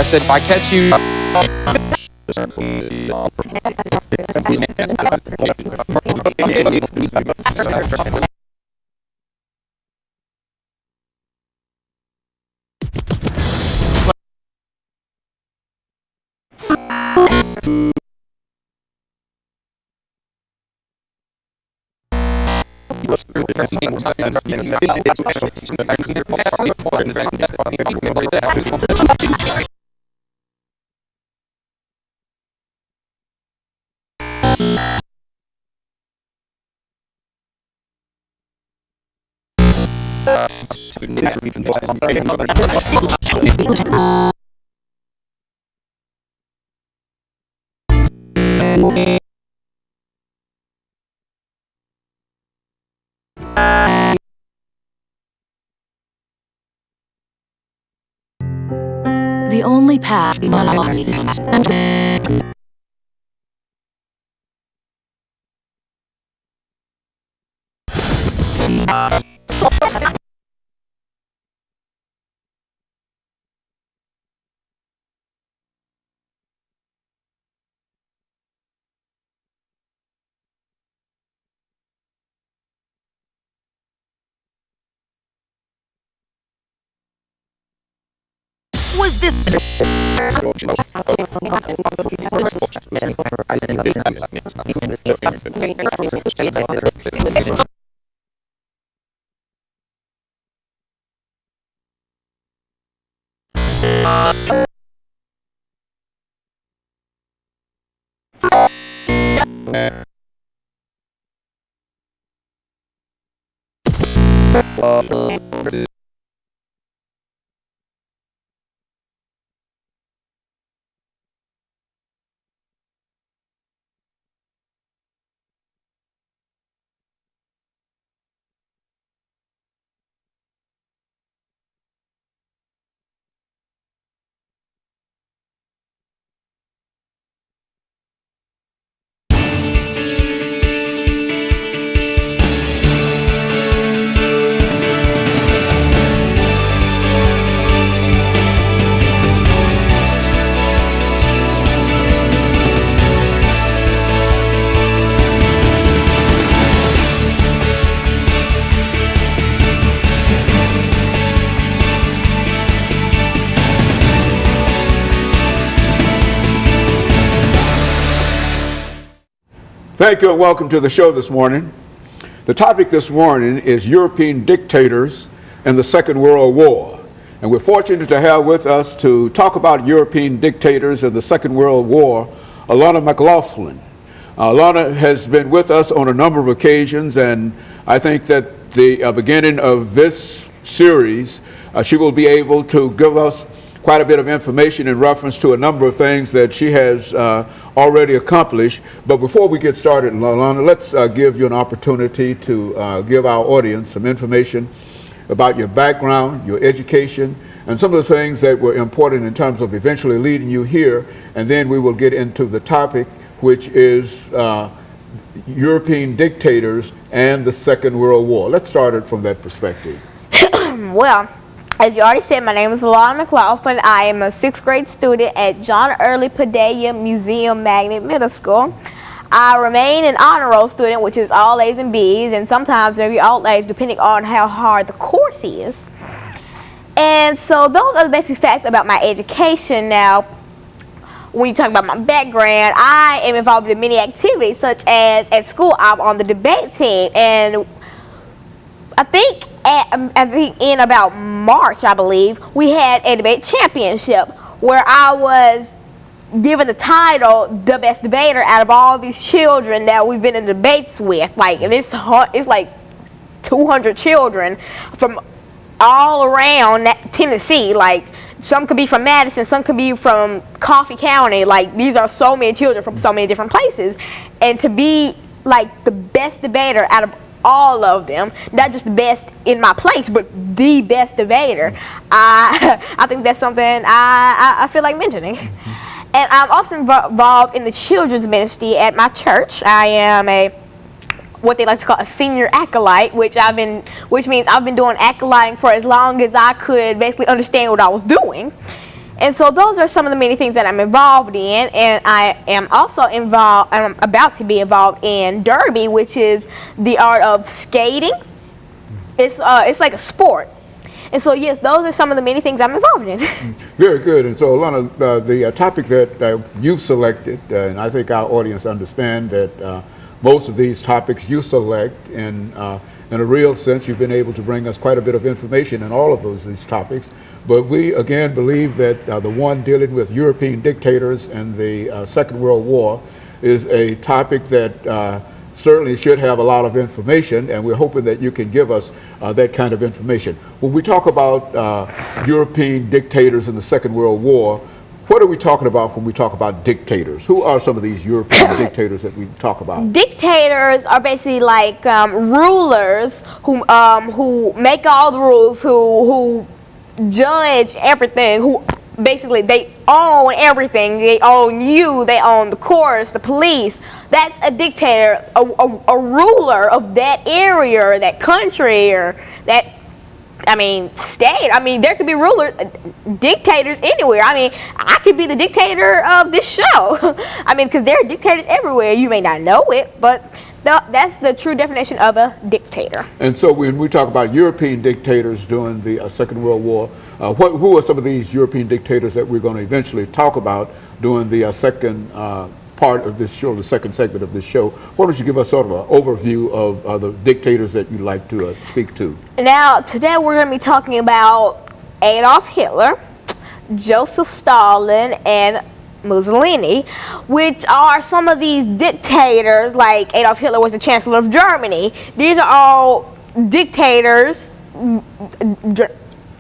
said, if I catch you... The only path was this? Thank you and welcome to the show this morning. The topic this morning is European dictators and the Second World War. And we're fortunate to have with us to talk about European dictators and the Second World War, Alana McLaughlin. Alana has been with us on a number of occasions, and I think that the beginning of this series, she will be able to give us quite a bit of information in reference to a number of things that she has already accomplished. But before we get started, Alana, let's give you an opportunity to give our audience some information about your background, your education, and some of the things that were important in terms of eventually leading you here. And then we will get into the topic, which is European dictators and the Second World War. Let's start it from that perspective. Well, as you already said, my name is Alana McLaughlin. I am a 6th grade student at John Early Padilla Museum Magnet Middle School. I remain an honor roll student, which is all A's and B's, and sometimes maybe all A's, depending on how hard the course is. And so those are the basic facts about my education. Now, when you talk about my background, I am involved in many activities, such as at school, I'm on the debate team, and I think in about March, I believe, we had a debate championship where I was given the title, the best debater out of all these children that we've been in debates with. Like, and it's like 200 children from all around Tennessee. Like, some could be from Madison, some could be from Coffee County. Like, these are so many children from so many different places. And to be like the best debater out of all of them, not just the best in my place, but the best debater, I think that's something I feel like mentioning. And I'm also involved in the children's ministry at my church. I am what they like to call a senior acolyte, which means I've been doing acolyting for as long as I could basically understand what I was doing. And so those are some of the many things that I'm involved in, and I am also involved. I'm about to be involved in derby, which is the art of skating. It's like a sport, and so yes, those are some of the many things I'm involved in. Very good. And so, Alana, the topic that you've selected, and I think our audience understand that most of these topics you select in a real sense, you've been able to bring us quite a bit of information in all of these topics. But we, again, believe that the one dealing with European dictators and the Second World War is a topic that certainly should have a lot of information, and we're hoping that you can give us that kind of information. When we talk about European dictators in the Second World War, what are we talking about when we talk about dictators? Who are some of these European dictators that we talk about? Dictators are basically like rulers who make all the rules, who judge everything, who basically they own everything. They own you, they own the courts, the police. That's a dictator, a ruler of that area, that country, or that, state. There could be rulers, dictators anywhere. I could be the dictator of this show. Because there are dictators everywhere. You may not know it, but that's the true definition of a dictator. And so when we talk about European dictators during the Second World War, who are some of these European dictators that we're going to eventually talk about during the second part of this show, the second segment of this show? Why don't you give us sort of an overview of the dictators that you'd like to speak to? Now, today we're going to be talking about Adolf Hitler, Joseph Stalin, and Mussolini, which are some of these dictators. Like Adolf Hitler was the Chancellor of Germany. These are all dictators,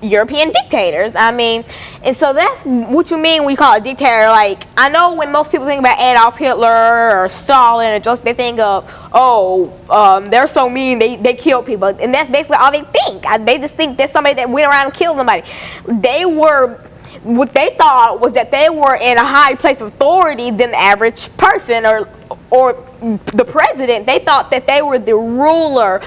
European dictators. And so that's what you mean when you call a dictator. Like, I know when most people think about Adolf Hitler or Stalin or Joseph, they think of, they're so mean, they kill people. And that's basically all they think. They just think there's somebody that went around and killed somebody. What they thought was that they were in a higher place of authority than the average person or the president. They thought that they were the ruler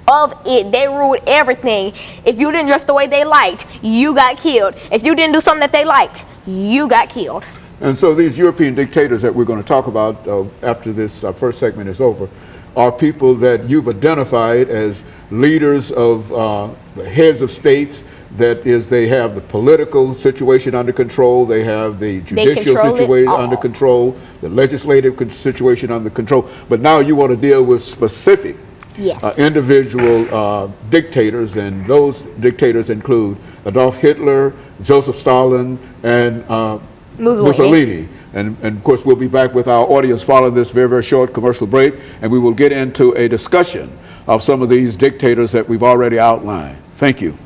of it. They ruled everything. If you didn't dress the way they liked, you got killed. If you didn't do something that they liked, you got killed. And so these European dictators that we're going to talk about after this first segment is over are people that you've identified as leaders of the heads of states. That is, they have the political situation under control, they have the judicial situation under control, the legislative situation under control, but now you want to deal with specific individual dictators, and those dictators include Adolf Hitler, Joseph Stalin, and Mussolini. And of course, we'll be back with our audience following this very, very short commercial break, and we will get into a discussion of some of these dictators that we've already outlined. Thank you.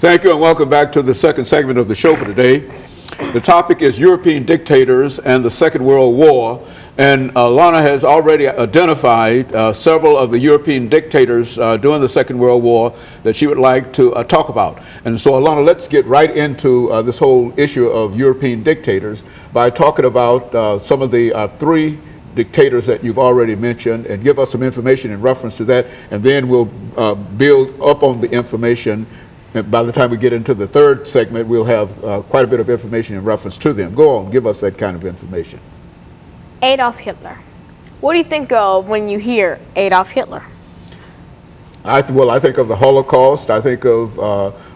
Thank you, and welcome back to the second segment of the show for today. The topic is European dictators and the Second World War, And Alana has already identified several of the European dictators during the Second World War that she would like to talk about. And so, Alana, let's get right into this whole issue of European dictators by talking about some of the three dictators that you've already mentioned, and give us some information in reference to that, and then we'll build up on the information. And by the time we get into the third segment, we'll have quite a bit of information in reference to them. Go on, give us that kind of information. Adolf Hitler. What do you think of when you hear Adolf Hitler? Well, I think of the Holocaust. I think of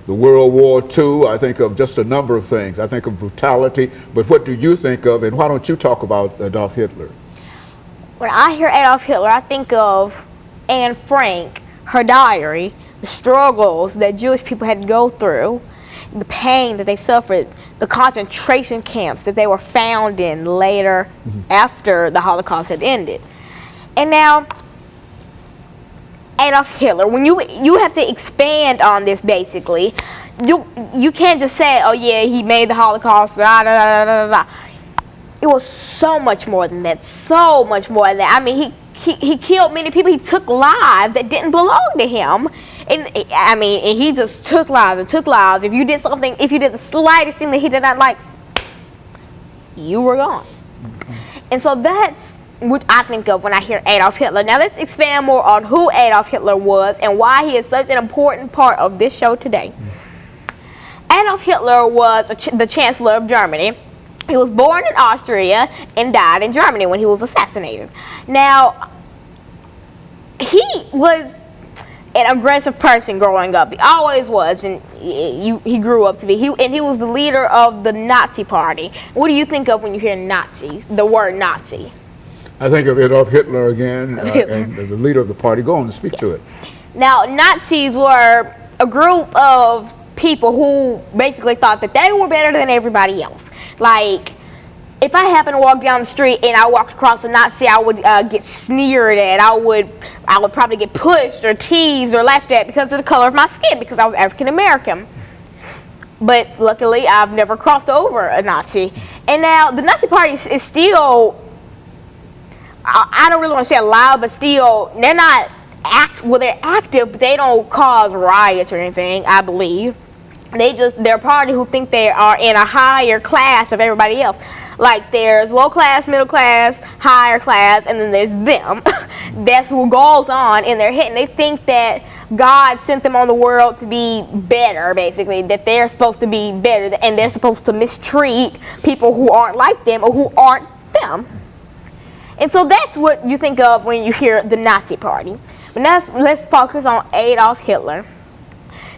the World War II. I think of just a number of things. I think of brutality. But what do you think of, and why don't you talk about Adolf Hitler? When I hear Adolf Hitler, I think of Anne Frank, her diary, the struggles that Jewish people had to go through, the pain that they suffered, the concentration camps that they were found in later after the Holocaust had ended. And now, Adolf Hitler, when you have to expand on this basically, you can't just say, oh yeah, he made the Holocaust, blah, blah, blah, blah, blah. It was so much more than that, so much more than that. I mean, he killed many people. He took lives that didn't belong to him. And I mean, and he just took lives and took lives. If you did something, if you did the slightest thing that he did not like, you were gone. And so that's what I think of when I hear Adolf Hitler. Now let's expand more on who Adolf Hitler was and why he is such an important part of this show today. Adolf Hitler was the Chancellor of Germany. He was born in Austria and died in Germany when he was assassinated. Now, he was an aggressive person growing up. He always was, and he grew up to be. He was the leader of the Nazi Party. What do you think of when you hear Nazis, the word Nazi? I think of Adolf Hitler again, and the leader of the party. Go on and speak to it. Now, Nazis were a group of people who basically thought that they were better than everybody else. Like, if I happened to walk down the street and I walked across a Nazi, I would get sneered at. I would probably get pushed or teased or laughed at because of the color of my skin, because I was African American. But luckily, I've never crossed over a Nazi. And now the Nazi Party is still, I don't really want to say alive, but still, they're not they're active, but they don't cause riots or anything, I believe. They're a party who think they are in a higher class of everybody else. Like, there's low class, middle class, higher class, and then there's them. That's what goes on in their head. And they think that God sent them on the world to be better, basically, that they're supposed to be better, and they're supposed to mistreat people who aren't like them or who aren't them. And so that's what you think of when you hear the Nazi Party. But now let's focus on Adolf Hitler.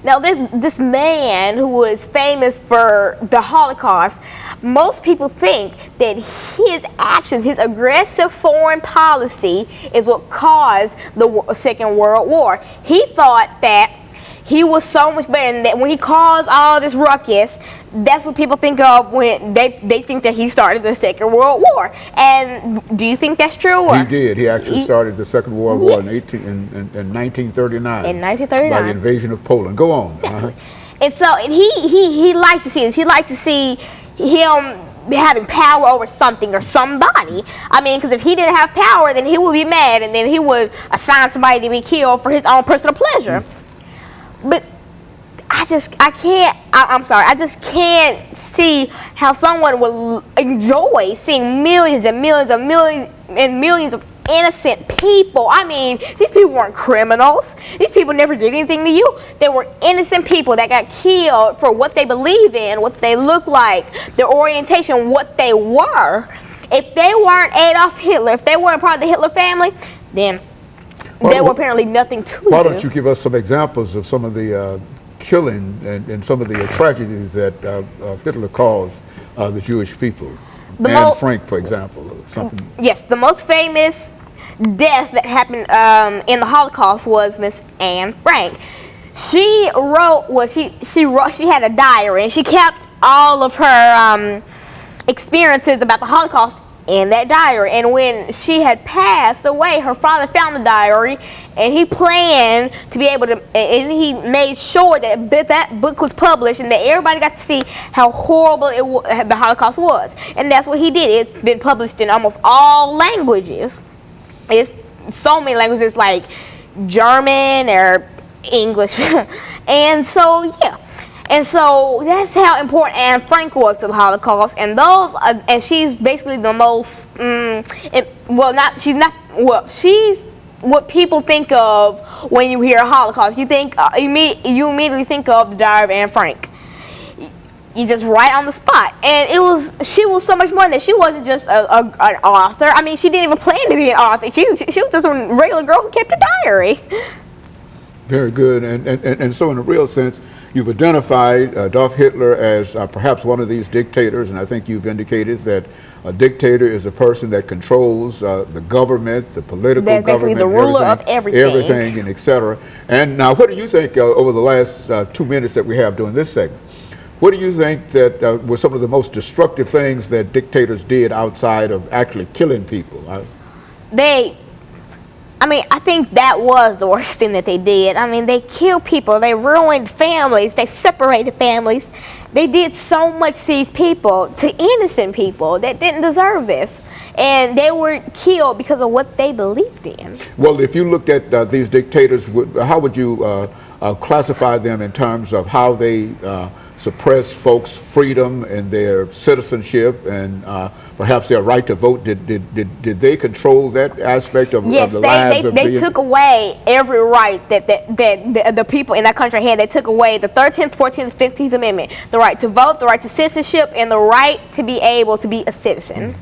Now, this man who was famous for the Holocaust, most people think that his actions, his aggressive foreign policy, is what caused the Second World War. He thought that he was so much better, and that when he caused all this ruckus, that's what people think of when they think that he started the Second World War. And do you think that's true? Or? He did. He actually started the Second World War in 1939. In 1939. By the invasion of Poland. Go on. Exactly. And so he liked to see this. He liked to see him having power over something or somebody. I mean, because if he didn't have power, then he would be mad, and then he would assign somebody to be killed for his own personal pleasure. But I just can't see how someone would enjoy seeing millions and millions and millions of innocent people. I mean, these people weren't criminals. These people never did anything to you. They were innocent people that got killed for what they believe in, what they look like, their orientation, what they were. If they weren't Adolf Hitler, if they weren't part of the Hitler family, then they were apparently nothing to you. Why don't you give us some examples of some of the killing and some of the tragedies that Hitler caused the Jewish people? Anne Frank, for example, or something. Yes, the most famous death that happened in the Holocaust was Miss Anne Frank. She had a diary, and she kept all of her experiences about the Holocaust in that diary. And when she had passed away, her father found the diary, and he planned to be able to, and he made sure that that book was published and that everybody got to see how horrible the Holocaust was. And that's what he did. It's been published in almost all languages. It's so many languages like German or English. And so, yeah. And so that's how important Anne Frank was to the Holocaust. And and she's basically the most, she's what people think of when you hear Holocaust. You think, you immediately think of the Diary of Anne Frank. You just right on the spot. And she was so much more than that. She wasn't just an author. I mean, she didn't even plan to be an author. She was just a regular girl who kept a diary. Very good. And so in a real sense, you've identified Adolf Hitler as perhaps one of these dictators, and I think you've indicated that a dictator is a person that controls the government, the political government, the ruler of everything, and et cetera. And now, what do you think over the last 2 minutes that we have doing this segment? What do you think that were some of the most destructive things that dictators did outside of actually killing people? I think that was the worst thing that they did. I mean, they killed people, they ruined families, they separated families. They did so much to these people, to innocent people that didn't deserve this. And they were killed because of what they believed in. Well, if you looked at these dictators, how would you classify them in terms of how they suppress folks' freedom and their citizenship and perhaps their right to vote? Did they control that aspect of the lives of Yes, they took away every right that the people in that country had. They took away the 13th, 14th, 15th Amendment, the right to vote, the right to citizenship, and the right to be able to be a citizen.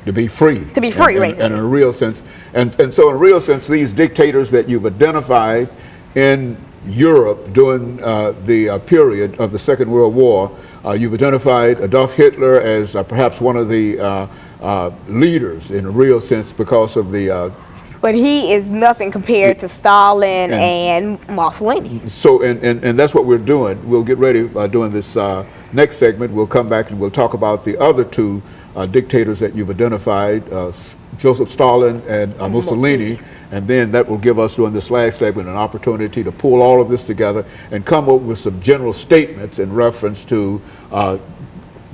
To be free. To be free, right. And in a real sense. And so in a real sense, these dictators that you've identified in Europe during the period of the Second World War, you've identified Adolf Hitler as perhaps one of the leaders in a real sense because of the... but he is nothing compared to Stalin and Mussolini. So, and that's what we're doing. We'll get ready doing this next segment. We'll come back and we'll talk about the other two dictators that you've identified, Joseph Stalin and Mussolini. And then that will give us, during this last segment, an opportunity to pull all of this together and come up with some general statements in reference to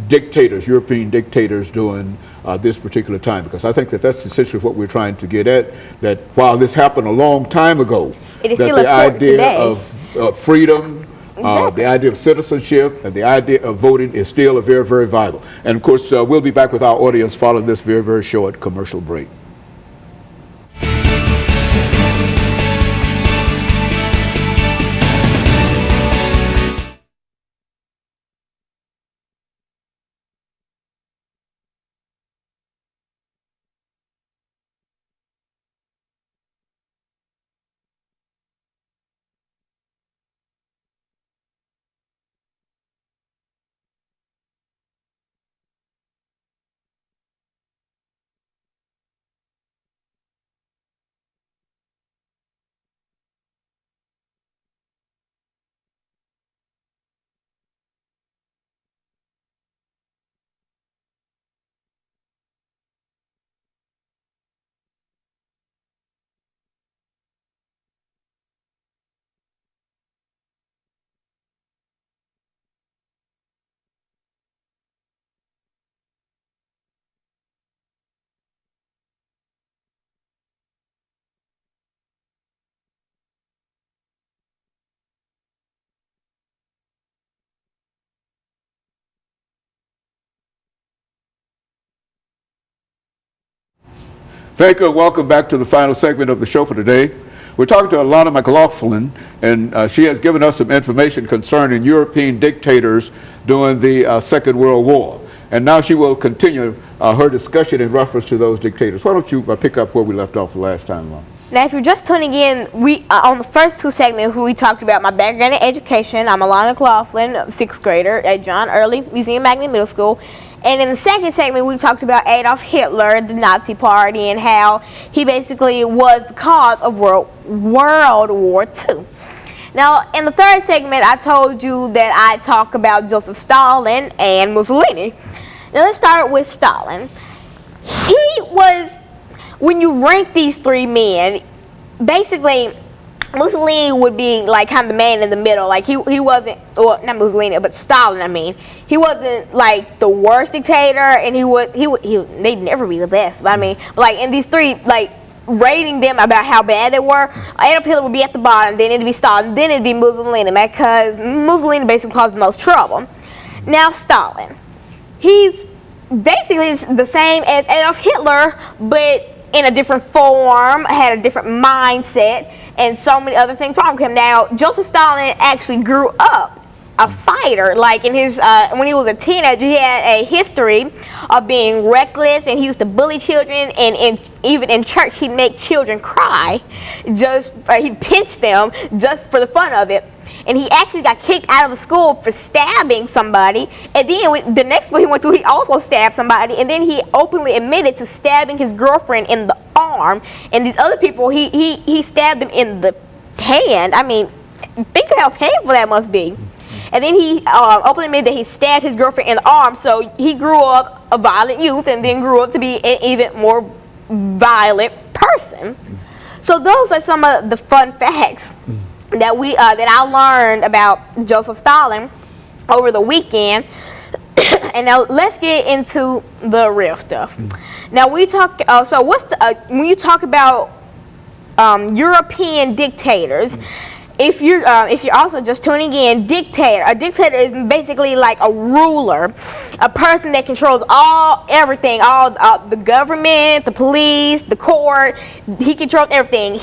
dictators, European dictators during this particular time. Because I think that that's essentially what we're trying to get at, that while this happened a long time ago, it is that still the important idea today. of freedom, exactly. the idea of citizenship, and the idea of voting is still very, very vital. And of course, we'll be back with our audience following this very, very short commercial break. Thank you. Welcome back to the final segment of the show for today. We're talking to Alana McLaughlin, and she has given us some information concerning European dictators during the Second World War. And now she will continue her discussion in reference to those dictators. Why don't you pick up where we left off the last time, Alana? Now, if you're just tuning in, we on the first two segments, we talked about my background in education. I'm Alana McLaughlin, sixth grader at John Early Museum Magnet Middle School. And in the second segment, we talked about Adolf Hitler, the Nazi Party, and how he basically was the cause of World War II. Now, in the third segment, I told you that I talk about Joseph Stalin and Mussolini. Now, let's start with Stalin. He was, when you rank these three men, basically Mussolini would be like kind of the man in the middle. Like he wasn't, well, not Mussolini, but Stalin. I mean, he wasn't like the worst dictator, and they'd never be the best. But I mean, like in these three, like rating them about how bad they were, Adolf Hitler would be at the bottom, then it'd be Stalin, then it'd be Mussolini, because Mussolini basically caused the most trouble. Now Stalin, he's basically the same as Adolf Hitler, but in a different form, had a different mindset, and so many other things wrong with him. Now, Joseph Stalin actually grew up a fighter. Like in his, when he was a teenager, he had a history of being reckless, and he used to bully children, and even in church, he'd make children cry. He'd pinch them just for the fun of it. And he actually got kicked out of the school for stabbing somebody. And then the next school he went to, he also stabbed somebody. And then he openly admitted to stabbing his girlfriend in the arm. And these other people, he stabbed them in the hand. I mean, think of how painful that must be. And then he openly admitted that he stabbed his girlfriend in the arm. So he grew up a violent youth, and then grew up to be an even more violent person. So those are some of the fun facts that I learned about Joseph Stalin over the weekend. And now let's get into the real stuff. Now we talk. So when you talk about European dictators? If you're also just tuning in, a dictator is basically like a ruler, a person that controls everything, the government, the police, the court. He controls everything,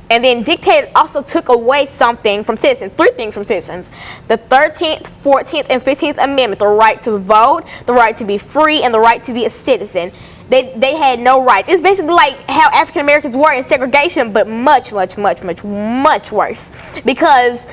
and then dictator also took away something from citizens, 3 things from citizens: the 13th, 14th, and 15th Amendment, the right to vote, the right to be free, and the right to be a citizen. They had no rights. It's basically like how African Americans were in segregation, but much, much, much, much, much worse. Because,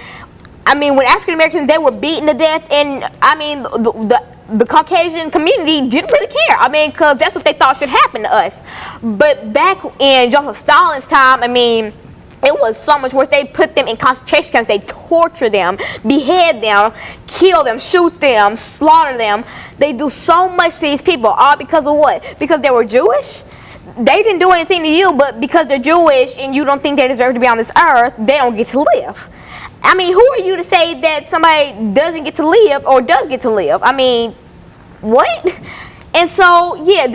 I mean, when African Americans, they were beaten to death, and I mean, the Caucasian community didn't really care. I mean, because that's what they thought should happen to us. But back in Joseph Stalin's time, I mean, it was so much worse. They put them in concentration camps. They torture them, behead them, kill them, shoot them, slaughter them. They do so much to these people, all because of what? Because they were Jewish? They didn't do anything to you, but because they're Jewish and you don't think they deserve to be on this earth, they don't get to live. I mean, who are you to say that somebody doesn't get to live or does get to live? I mean, what? And so, yeah,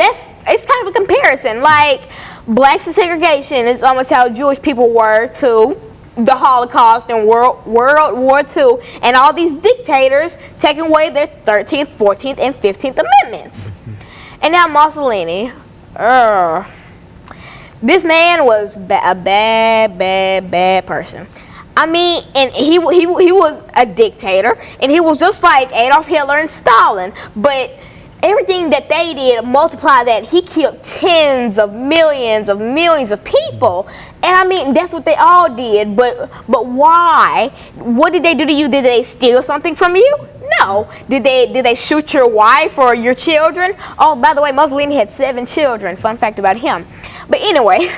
it's kind of a comparison. Like, blacks and segregation is almost how Jewish people were to the Holocaust and World War II, and all these dictators taking away their 13th, 14th, and 15th Amendments. And now Mussolini. This man was a bad, bad, bad person. I mean, and he was a dictator, and he was just like Adolf Hitler and Stalin, but everything that they did, multiply that, he killed tens of millions of people. And I mean, that's what they all did, but why? What did they do to you? Did they steal something from you? No. Did they shoot your wife or your children? Oh, by the way, Mussolini had 7 children. Fun fact about him. But anyway,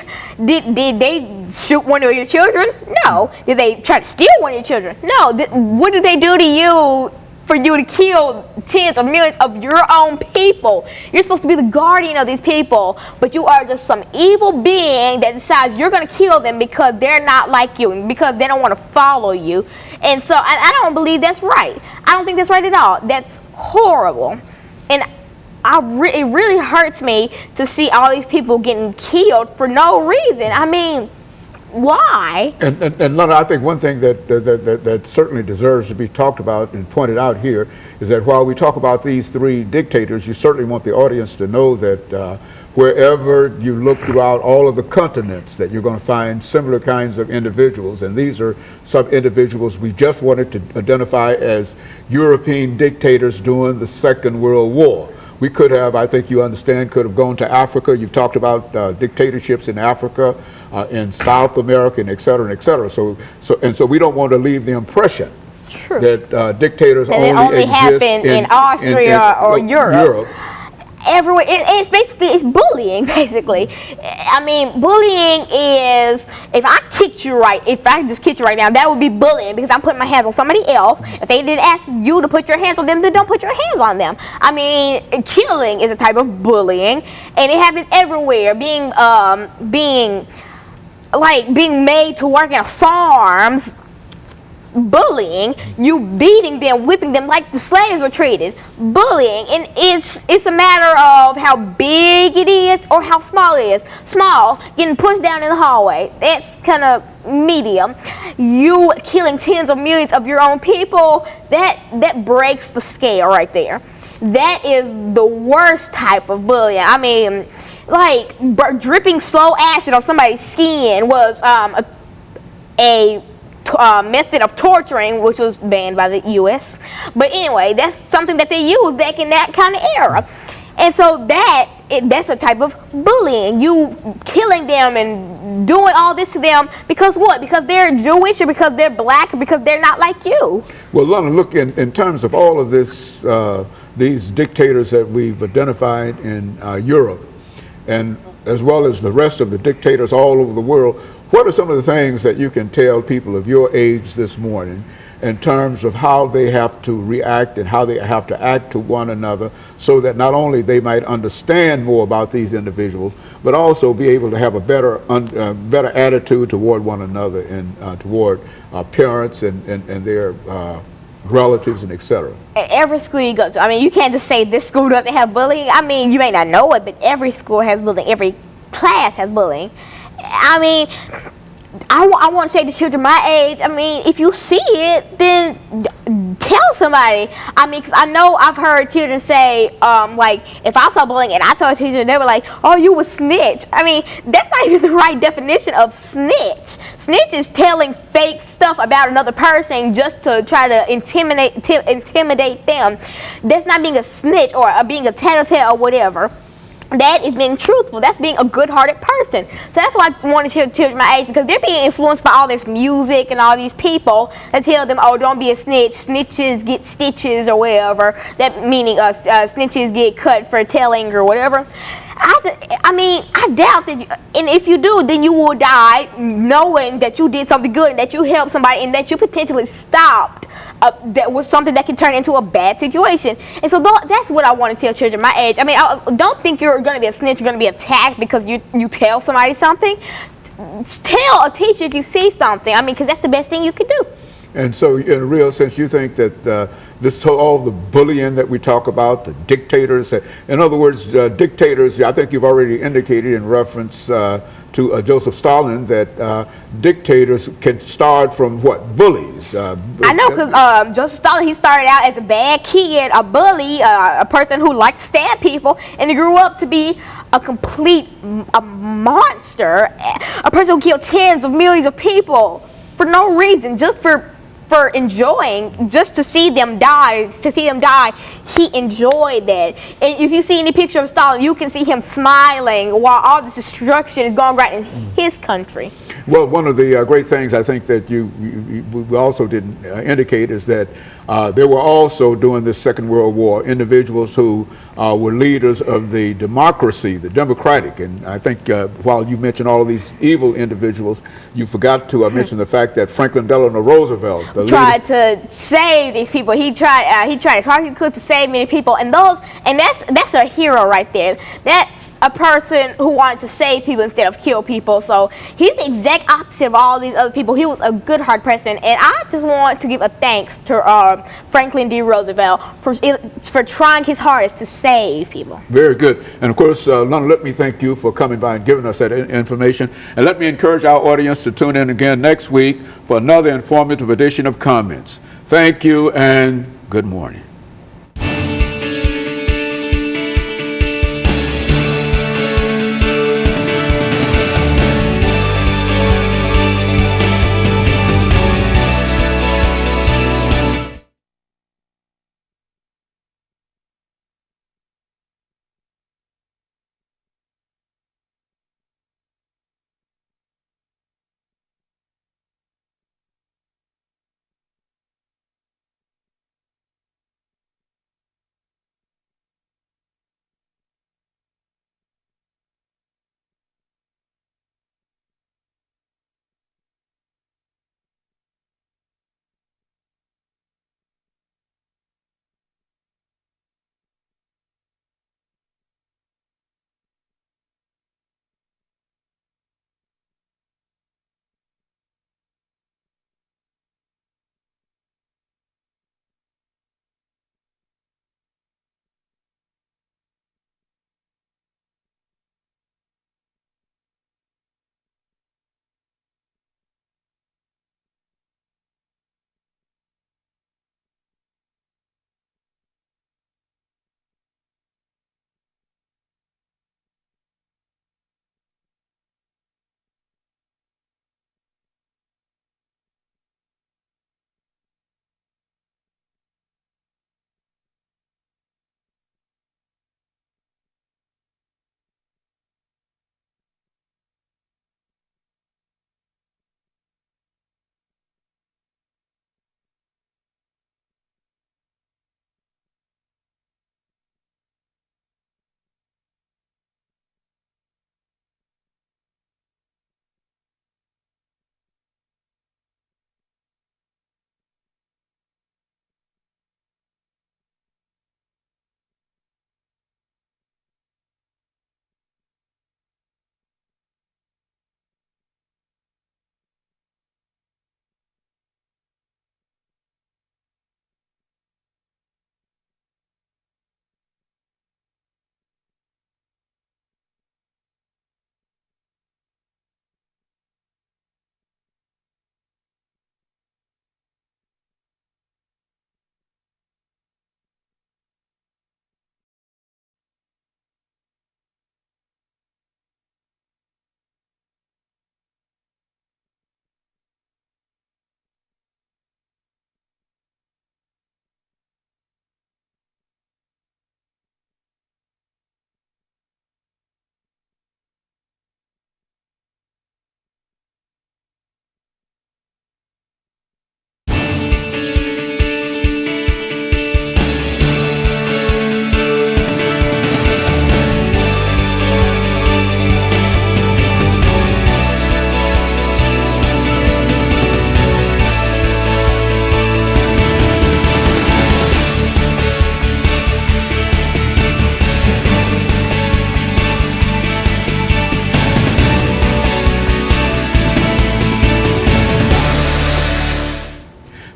did they shoot one of your children? No. Did they try to steal one of your children? No. What did they do to you for you to kill tens of millions of your own people? You're supposed to be the guardian of these people, but you are just some evil being that decides you're going to kill them because they're not like you and because they don't want to follow you. And so I don't believe that's right. I don't think that's right at all. That's horrible. And it really hurts me to see all these people getting killed for no reason. I mean, why? And Lana, I think one thing that certainly deserves to be talked about and pointed out here is that while we talk about these 3 dictators, you certainly want the audience to know that wherever you look throughout all of the continents, that you're going to find similar kinds of individuals. And these are some individuals we just wanted to identify as European dictators during the Second World War. We could have, I think you understand, could have gone to Africa. You've talked about dictatorships in Africa, in South America, and et cetera, and et cetera. So we don't want to leave the impression that dictators only exist happen in Austria or Europe. everywhere. It's basically, it's bullying, basically. I mean, bullying is, if I just kicked you right now, that would be bullying, because I'm putting my hands on somebody else. If they didn't ask you to put your hands on them, then don't put your hands on them. I mean, killing is a type of bullying, and it happens everywhere. Being made to work in farms, bullying, you beating them, whipping them like the slaves were treated, bullying. And it's a matter of how big it is or how small it is. Small, getting pushed down in the hallway, that's kind of medium. You killing tens of millions of your own people, that breaks the scale right there. That is the worst type of bullying. I mean, like dripping slow acid on somebody's skin was a method of torturing, which was banned by the U.S. But anyway, that's something that they used back in that kind of era. And so that's a type of bullying. You killing them and doing all this to them because what? Because they're Jewish, or because they're black, or because they're not like you. Well, Lana, look, in terms of all of this, these dictators that we've identified in Europe, and as well as the rest of the dictators all over the world, what are some of the things that you can tell people of your age this morning in terms of how they have to react and how they have to act to one another, so that not only they might understand more about these individuals, but also be able to have a better attitude toward one another and toward parents and their relatives and etc. At every school you go to, I mean, you can't just say this school doesn't have bullying. I mean, you may not know it, but every school has bullying. Every class has bullying. I mean, I want to say to children my age, I mean, if you see it, then tell somebody. I mean, because I know I've heard children say, like, if I saw bullying and I told a teacher, they were like, oh, you was snitch. I mean, that's not even the right definition of snitch. Snitch is telling fake stuff about another person just to try to intimidate them. That's not being a snitch or being a tattletale or whatever. That is being truthful. That's being a good-hearted person. So that's why I want to tell children my age, because they're being influenced by all this music and all these people that tell them, oh, don't be a snitch. Snitches get stitches or whatever. That meaning snitches get cut for telling or whatever. I mean, I doubt that, and if you do, then you will die knowing that you did something good and that you helped somebody and that you potentially stopped that was something that can turn into a bad situation. And so that's what I want to tell children my age. I mean, don't think you're going to be a snitch, you're going to be attacked because you tell somebody something. Tell a teacher if you see something. I mean, because that's the best thing you can do. And so, in a real sense, you think that all the bullying that we talk about, the dictators, in other words, dictators, I think you've already indicated in reference to Joseph Stalin that dictators can start from what? Bullies. I know, because Joseph Stalin, he started out as a bad kid, a bully, a person who liked to stab people, and he grew up to be a complete monster, a person who killed tens of millions of people for no reason, just for enjoying, just to see them die, he enjoyed that. And if you see any picture of Stalin, you can see him smiling while all this destruction is going right in his country. Well, one of the great things I think that we also didn't indicate is that there were also, during the Second World War, individuals who were leaders of the democracy, the democratic. And I think while you mentioned all of these evil individuals, you forgot to mention the fact that Franklin Delano Roosevelt tried to save these people. He tried as hard as he could to save many people, and that's a hero right there. That's a person who wanted to save people instead of kill people. So he's the exact opposite of all these other people. He was a good heart person, and I just want to give a thanks to Franklin D. Roosevelt for trying his hardest to save people. Very good. And of course, Lana, let me thank you for coming by and giving us that information, and let me encourage our audience to tune in again next week for another informative edition of Comments. Thank you and good morning.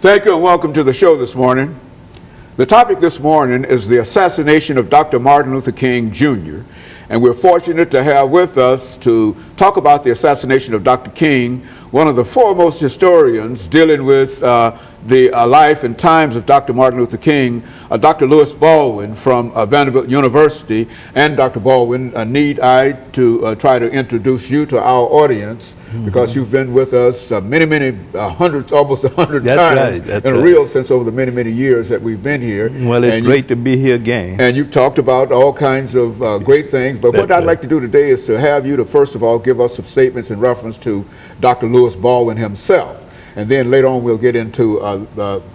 Thank you and welcome to the show this morning. The topic this morning is the assassination of Dr. Martin Luther King Jr. And we're fortunate to have with us to talk about the assassination of Dr. King, one of the foremost historians dealing with the life and times of Dr. Martin Luther King, Dr. Lewis Baldwin from Vanderbilt University. And Dr. Baldwin, need I to try to introduce you to our audience, because you've been with us many hundreds, almost 100 times in a real sense over the many years that we've been here. Well, it's great to be here again. And you've talked about all kinds of great things, but what I'd like to do today is to have you to first of all give us some statements in reference to Dr. Lewis Baldwin himself. And then later on we'll get into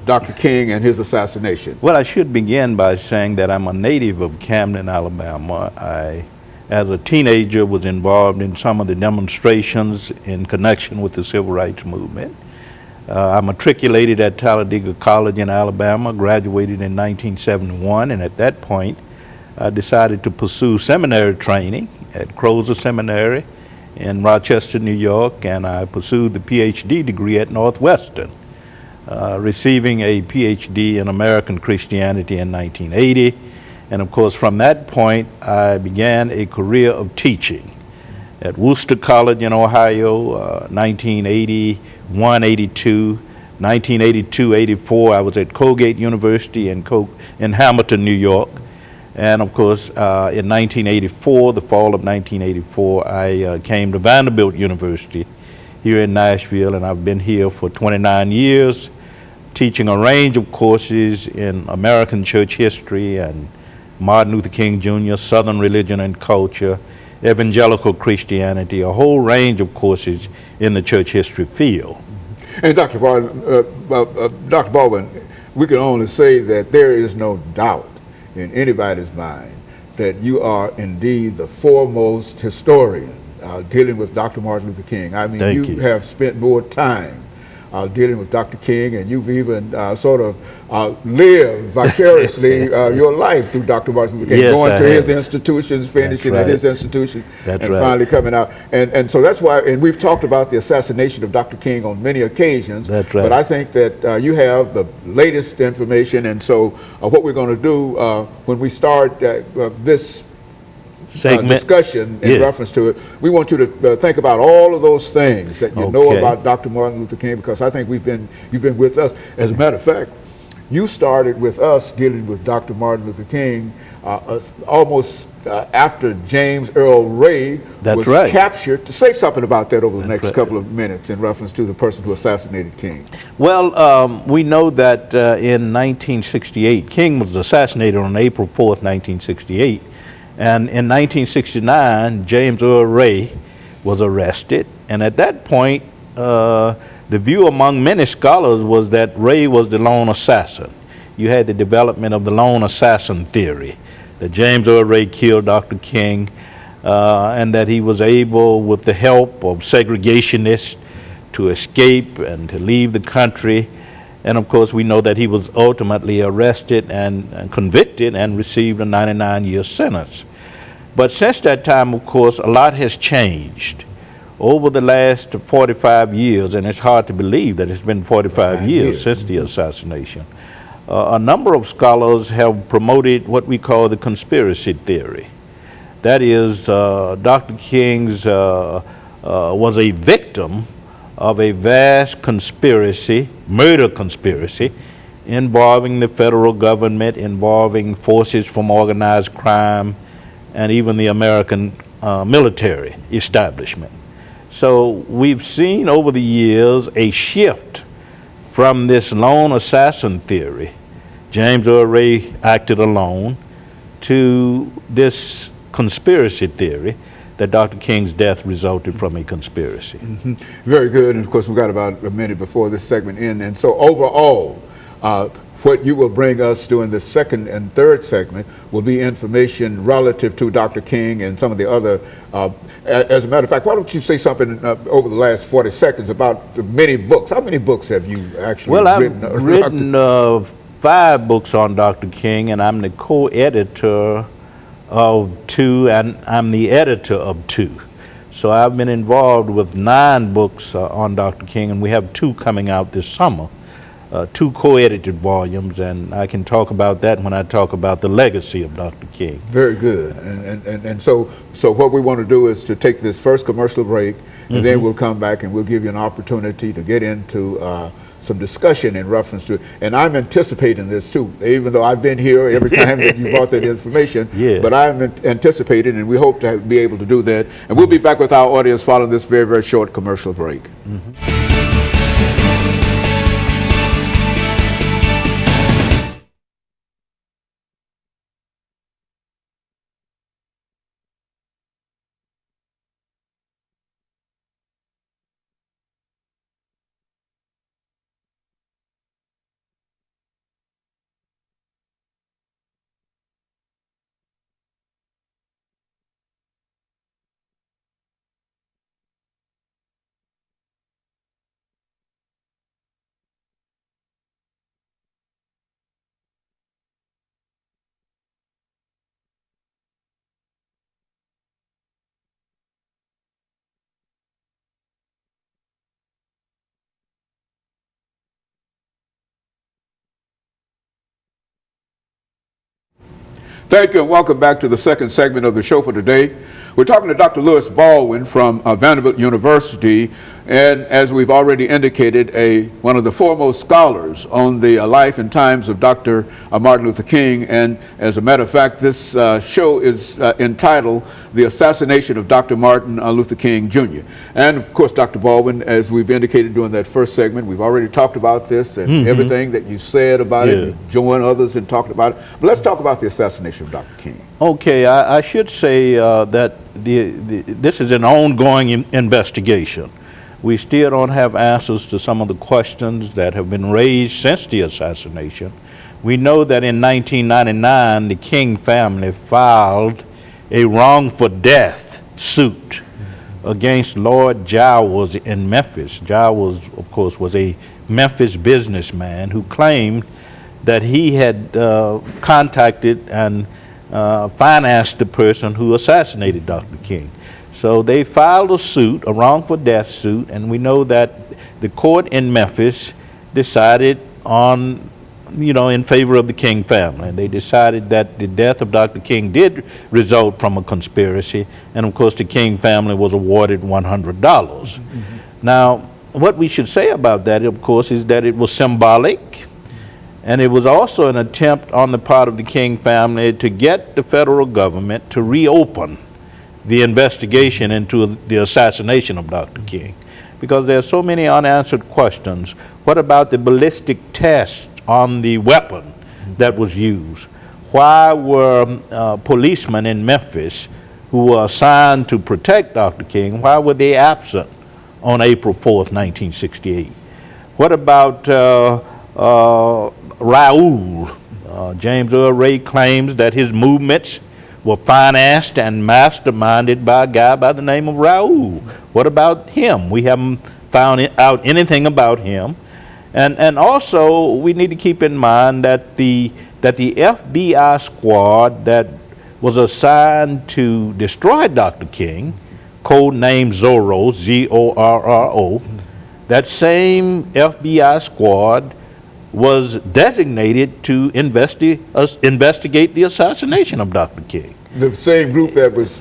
Dr. King and his assassination. Well, I should begin by saying that I'm a native of Camden, Alabama. I, as a teenager, was involved in some of the demonstrations in connection with the Civil Rights Movement. I matriculated at Talladega College in Alabama, graduated in 1971, and at that point I decided to pursue seminary training at Crozer Seminary in Rochester, New York, and I pursued the PhD degree at Northwestern, receiving a PhD in American Christianity in 1980. And of course, from that point, I began a career of teaching at Worcester College in Ohio, 1981, 82, 1982, 84. I was at Colgate University in Hamilton, New York. And of course, in 1984, the fall of 1984, I came to Vanderbilt University here in Nashville, and I've been here for 29 years, teaching a range of courses in American church history and Martin Luther King Jr., Southern religion and culture, evangelical Christianity, a whole range of courses in the church history field. And Dr. Baldwin, we can only say that there is no doubt in anybody's mind that you are indeed the foremost historian dealing with Dr. Martin Luther King. I mean, you have spent more time dealing with Dr. King, and you've even sort of lived vicariously your life through Dr. Martin Luther King, going to his institutions, finishing at his institution, and finally coming out. And so that's why, and we've talked about the assassination of Dr. King on many occasions, but I think that you have the latest information, and so what we're going to do when we start this discussion in reference to it, we want you to think about all of those things that you know about Dr. Martin Luther King, because I think you've been with us. As a matter of fact, you started with us dealing with Dr. Martin Luther King almost after James Earl Ray was captured. To say something about that over the next couple of minutes in reference to the person who assassinated King. Well, we know that in 1968, King was assassinated on April 4th, 1968. And in 1969, James Earl Ray was arrested. And at that point, the view among many scholars was that Ray was the lone assassin. You had the development of the lone assassin theory, that James Earl Ray killed Dr. King, and that he was able, with the help of segregationists, to escape and to leave the country. And of course, we know that he was ultimately arrested and convicted and received a 99-year sentence. But since that time, of course, a lot has changed over the last 45 years, and it's hard to believe that it's been 45 years since the assassination. A number of scholars have promoted what we call the conspiracy theory. That is, Dr. King's was a victim of a vast conspiracy, murder conspiracy, involving the federal government, involving forces from organized crime, and even the American military establishment. So we've seen over the years a shift from this lone assassin theory, James Earl Ray acted alone, to this conspiracy theory, that Dr. King's death resulted from a conspiracy. Very good, and of course we've got about a minute before this segment ends, and so overall, what you will bring us during the second and third segment will be information relative to Dr. King and some of the other, as a matter of fact, why don't you say something over the last 40 seconds about the many books. How many books have you actually written? Well, I've written 5 books on Dr. King, and I'm the co-editor of 2, and I'm the editor of 2. So I've been involved with 9 books on Dr. King, and we have 2 coming out this summer. 2 co-edited volumes, and I can talk about that when I talk about the legacy of Dr. King. Very good. And so what we want to do is to take this first commercial break, and then we'll come back and we'll give you an opportunity to get into some discussion in reference to it. And I'm anticipating this too, even though I've been here every time that you brought that information. Yeah. But I'm anticipating, and we hope to be able to do that. And we'll be back with our audience following this very, very short commercial break. Thank you, and welcome back to the second segment of the show for today. We're talking to Dr. Lewis Baldwin from Vanderbilt University, and as we've already indicated, one of the foremost scholars on the life and times of Dr. Martin Luther King. And as a matter of fact, this show is entitled The Assassination of Dr. Martin Luther King, Jr. And of course, Dr. Baldwin, as we've indicated during that first segment, we've already talked about this and everything that you said about it, you joined others in talking about it. But let's talk about the assassination of Dr. King. Okay, I should say that this is an ongoing investigation. We still don't have answers to some of the questions that have been raised since the assassination. We know that in 1999, the King family filed a wrongful death suit against Lord Giles in Memphis. Giles, of course, was a Memphis businessman who claimed that he had contacted and financed the person who assassinated Dr. King. So they filed a suit, a wrongful death suit, and we know that the court in Memphis decided on, in favor of the King family. And they decided that the death of Dr. King did result from a conspiracy, and of course the King family was awarded $100. Now, what we should say about that, of course, is that it was symbolic, and it was also an attempt on the part of the King family to get the federal government to reopen the investigation into the assassination of Dr. King, because there are so many unanswered questions. What about the ballistic test on the weapon that was used? Why were policemen in Memphis who were assigned to protect Dr. King, why were they absent on April 4th, 1968? What about Raoul? James Earl Ray claims that his movements were financed and masterminded by a guy by the name of Raoul. What about him? We haven't found out anything about him. And also, we need to keep in mind that the FBI squad that was assigned to destroy Dr. King, codenamed Zorro, Z-O-R-R-O, that same FBI squad was designated to investigate the assassination of Dr. King. The same group that was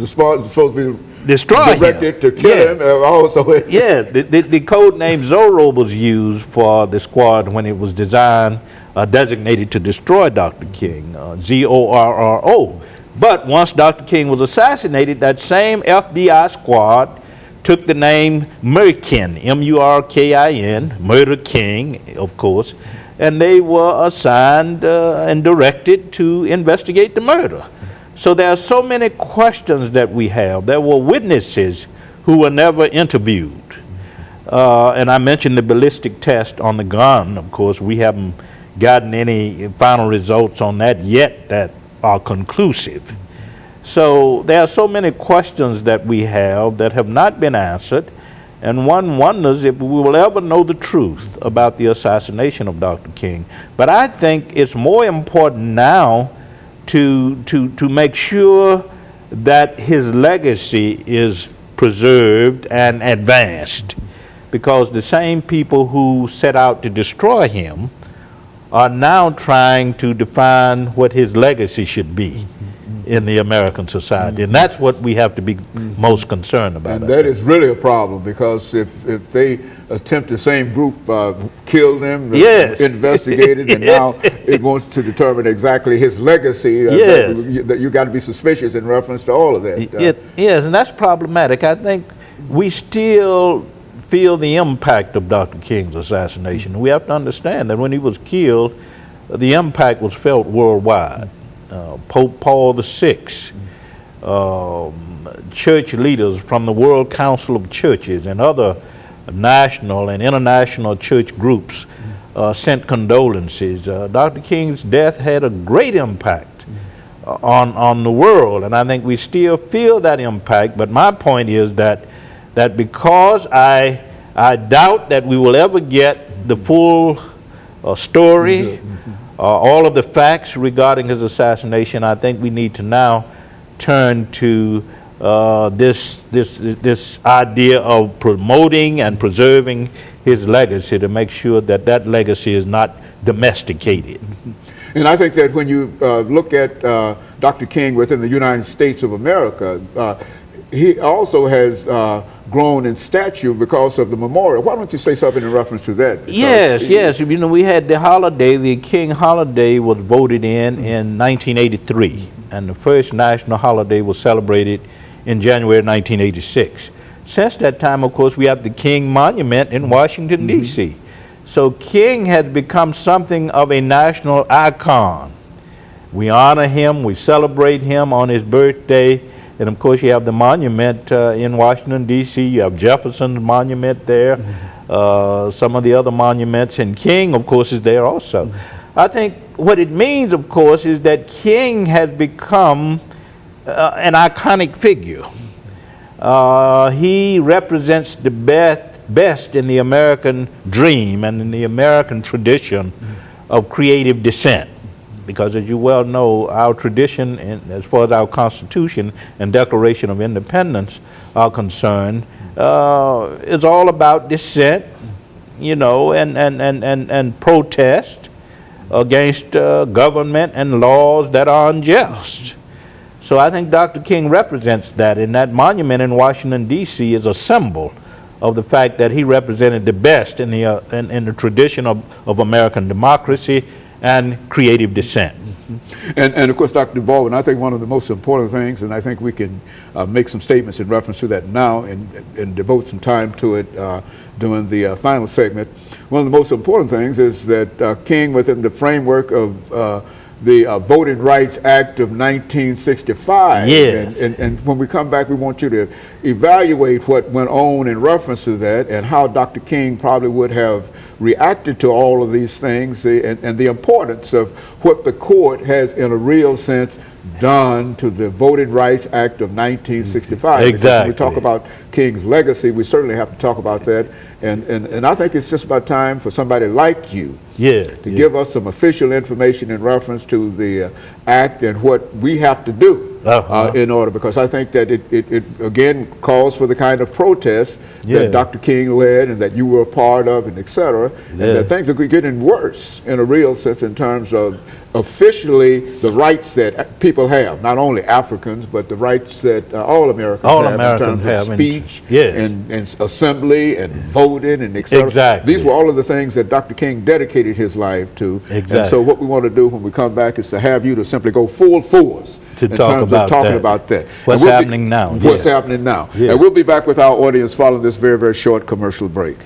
supposed to be destroy directed him. to kill him also. Yeah, the code name Zorro was used for the squad when it was designed, designated to destroy Dr. King, Z-O-R-R-O. But once Dr. King was assassinated, that same FBI squad took the name Murkin, M-U-R-K-I-N, Murder King, of course, and they were assigned and directed to investigate the murder. So there are so many questions that we have. There were witnesses who were never interviewed. And I mentioned the ballistic test on the gun. Of course, we haven't gotten any final results on that yet that are conclusive. So there are so many questions that we have that have not been answered, and one wonders if we will ever know the truth about the assassination of Dr. King. But I think it's more important now to make sure that his legacy is preserved and advanced, because the same people who set out to destroy him are now trying to define what his legacy should be in the American society. And that's what we have to be most concerned about. And that is really a problem, because if they attempt, the same group killed him, yes. investigated, and now it wants to determine exactly his legacy, yes. that you got to be suspicious in reference to all of that. Yes, and that's problematic. I think we still feel the impact of Dr. King's assassination. We have to understand that when he was killed, the impact was felt worldwide. Pope Paul VI, church leaders from the World Council of Churches and other national and international church groups sent condolences. Dr. King's death had a great impact on the world, and I think we still feel that impact. But my point is that because I doubt that we will ever get the full story, all of the facts regarding his assassination, I think we need to now turn to this idea of promoting and preserving his legacy, to make sure that that legacy is not domesticated. And I think that when you look at Dr. King within the United States of America, he also has grown in stature because of the memorial. Why don't you say something in reference to that? Yes. You know, we had the holiday, the King holiday was voted in 1983, and the first national holiday was celebrated in January 1986. Since that time, of course, we have the King Monument in Washington, D.C. So King has become something of a national icon. We honor him, we celebrate him on his birthday. And of course, you have the monument in Washington, D.C. You have Jefferson's monument there, some of the other monuments, and King, of course, is there also. I think what it means, of course, is that King has become an iconic figure. He represents the best in the American dream and in the American tradition of creative dissent. Because as you well know, our tradition, as far as our Constitution and Declaration of Independence are concerned, is all about dissent, you know, and protest against government and laws that are unjust. So I think Dr. King represents that, and that monument in Washington, D.C. is a symbol of the fact that he represented the best in the tradition of American democracy and creative dissent. And of course, Dr. Baldwin, I think one of the most important things, and I think we can make some statements in reference to that now and devote some time to it during the final segment. One of the most important things is that King, within the framework of the Voting Rights Act of 1965. Yes. And when we come back, we want you to evaluate what went on in reference to that and how Dr. King probably would have reacted to all of these things, and the importance of what the court has, in a real sense, done to the Voting Rights Act of 1965. Exactly. Because when we talk about King's legacy, we certainly have to talk about that. And I think it's just about time for somebody like you to give us some official information in reference to the act and what we have to do in order, because I think that it again calls for the kind of protest that Dr. King led and that you were a part of, and et cetera, and that things are getting worse in a real sense in terms of officially the rights that people have, not only Africans, but the rights that all Americans have in terms of speech and assembly and voting and et cetera. Exactly. These were all of the things that Dr. King dedicated his life to. Exactly. And so what we want to do when we come back is to have you to simply go full force to in talk terms about of talking about that. What's happening now. What's happening now. And we'll be back with our audience following this very, very short commercial break.